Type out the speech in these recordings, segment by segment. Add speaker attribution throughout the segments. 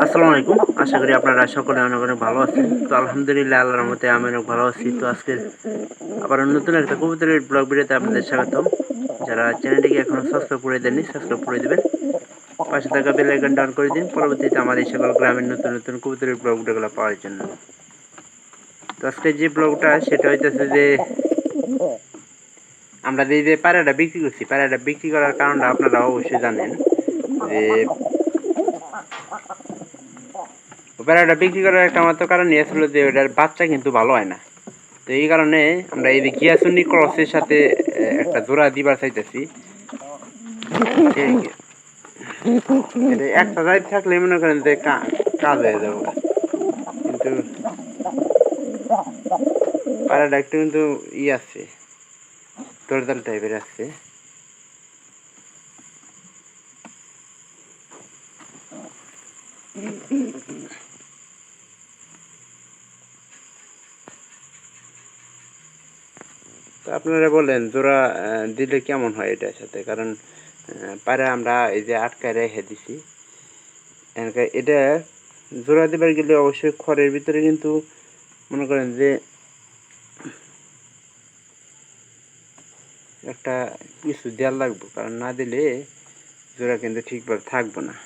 Speaker 1: আসসালামু আলাইকুম। আশা করি আপনারা সকলে অনেক অনেক ভালো আছেন। তো আলহামদুলিল্লাহ আল্লাহর রহমতে আমি অনেক ভালো আছি। তো আজকে আবার নতুন একটা কবুতরের ব্লগ ভিডিওতে আপনাদের স্বাগতম। যারা চ্যানেলটিকে এখনো সাবস্ক্রাইব করে দেননি সাবস্ক্রাইব করে দেবেন, পাশে থাকা বেল আইকনটা অন করে দিন পরবর্তীতে আমার এই সকল গ্রামের নতুন নতুন কবুতরের ব্লগ ভিডিওগুলো পাওয়ার জন্য। তো আজকে যে ব্লগটা সেটা হইতেছে যে আমরা যে পায়রাটা বিক্রি করছি, পায়রাটা বিক্রি করার কারণটা আপনারা অবশ্যই জানেন যে পায়রাটা বিক্রি করার একটা মাত্র কারণ আসলে যে ওটার বাচ্চা কিন্তু ভালো হয় না। তো এই কারণে আমরা এই যে গিয়াসুন্নি ক্রসের সাথে একটা জোড়া দিবার চাইতেছি। একটা জায়গায় থাকলে মনে করেন যে কাজ হয়ে যাবো, কিন্তু পায়রাটা একটু কিন্তু আছে, দরদাল টাইপের আছে। তো আপনারা বলেন জোড়া দিলে কেমন হয় এটার সাথে, কারণ পায়রা আমরা এই যে আটকায় রেখে দিছি। এটা জোড়া দিবার গেলে অবশ্যই খড়ের ভিতরে কিন্তু মনে করেন যে একটা কিছু দেওয়ার লাগবে, কারণ না দিলে জোড়া কিন্তু ঠিকভাবে থাকবো না।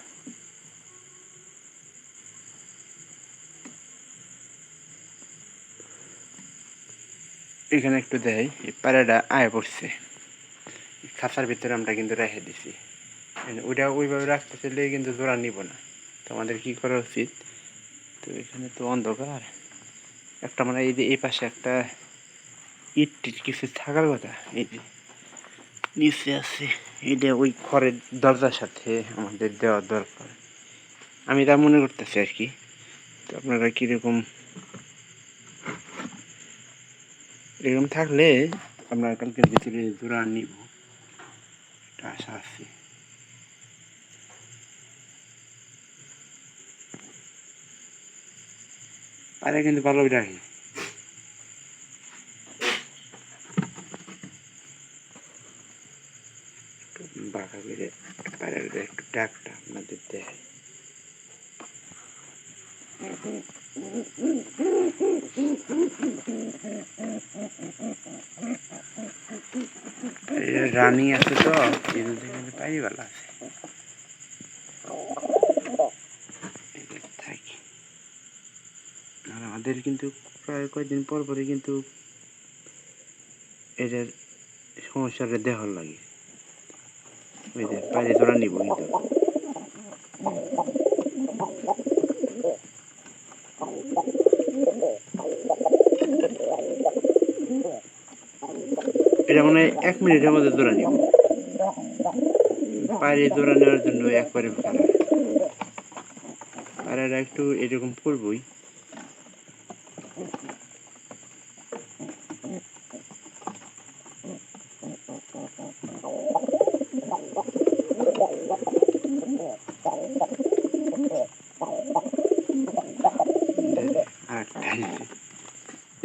Speaker 1: এখানে একটু দেয় এই পায়রাটা আয় পড়ছে, খাঁচার ভিতরে আমরা কিন্তু রেখে দিছি। ওইটা ওইভাবে রাখতে চাইলে কিন্তু জোড়া নিব না। তো আমাদের কী করা উচিত, তো এখানে তো অন্ধকার, একটা মানে এই যে এই পাশে একটা ইট টিট কিছু থাকার কথা, এই যে নিচে আছে, এটা ওই খড়ের দরজার সাথে আমাদের দেওয়া দরকার, আমি তা মনে করতেছি আর কি। তো আপনারা কীরকম, এরকম থাকলে আপনার কালকের ভিতরে জোড়া নিব, এটা আশা আছে। পায়রা কিন্তু ভালোই রাখে। বাঁকা করে পায়রাটা একটু ডাকটা আপনাদের দেয়। রানিং আছে তো কিন্তু পায়রি ভালো আছে। থাকি আর আমাদের কিন্তু প্রায় কয়েকদিন পর পরে কিন্তু এটার সমস্যাটা দেখার লাগে। ওই যে বাইরে জোড়া নিব, কিন্তু এটা মানে 1 মিনিটের মধ্যে জোড়া নিব। বাইরে জোড়া নেওয়ার জন্য একবারে খারাপ, আর এটা একটু এরকম করবই।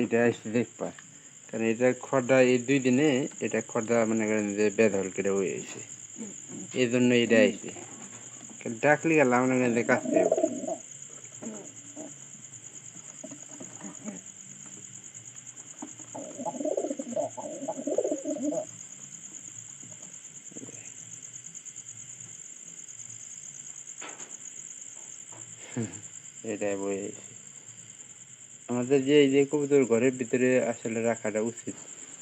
Speaker 1: এটা আসছে দেখবা, কারণ এটা খড়দা এই 2 দিনে এটা খড়দা মনে করেন যে বেদল কেটে হয়ে গেছে, এই জন্য এটা আইছে। ডাকলি গেলাম মনে করেন যে কাছে এটাই বয়ে আইছে। আমাদের যে এই যে কবুতর ঘরের ভিতরে আসলে রাখাটা উচিত,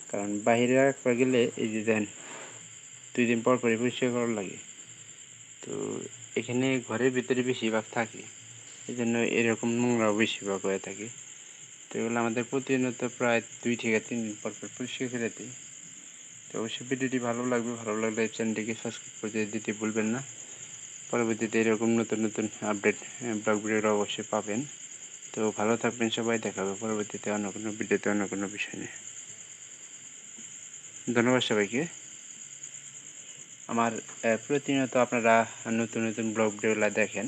Speaker 1: কারণ বাইরে রাখতে গেলে এই যে দেন 2 দিন পর পরই পরিষ্কার করা লাগে। তো এখানে ঘরের ভিতরে বেশিরভাগ থাকে, এই জন্য এরকম নোংরাও বেশিরভাগ হয়ে থাকে। তো এগুলো আমাদের প্রতিনিয়ত প্রায় 2 থেকে 3 দিন পর পর পরিষ্কার করে দিই। তো অবশ্যই ভিডিওটি ভালো লাগবে, ভালো লাগলে চ্যানেলটিকে সাবস্ক্রাইব করে দিতে ভুলবেন না। পরবর্তীতে এরকম নতুন নতুন আপডেট ব্লগ ভিডিওটা অবশ্যই পাবেন। তো ভালো থাকবেন সবাই, দেখা হবে পরবর্তীতে অন্য কোনো ভিডিওতে অন্য কোনো বিষয় নিয়ে। ধন্যবাদ সবাইকে। আমার প্রতিনিয়ত আপনারা নতুন নতুন ব্লগ ভিডিওগুলো দেখেন,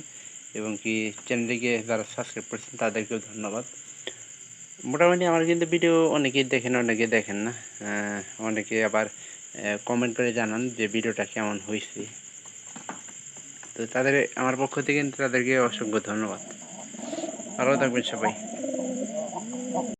Speaker 1: এবং কি চ্যানেলটিকে যারা সাবস্ক্রাইব করছেন তাদেরকেও ধন্যবাদ। মোটামুটি আমার কিন্তু ভিডিও অনেকেই দেখেন, অনেকে দেখেন না। অনেকে আবার কমেন্ট করে জানান যে ভিডিওটা কেমন হয়েছে। তো তো তাদের আমার পক্ষ থেকে কিন্তু তাদেরকে অসংখ্য ধন্যবাদ। ভালো থাকবেন সবাই।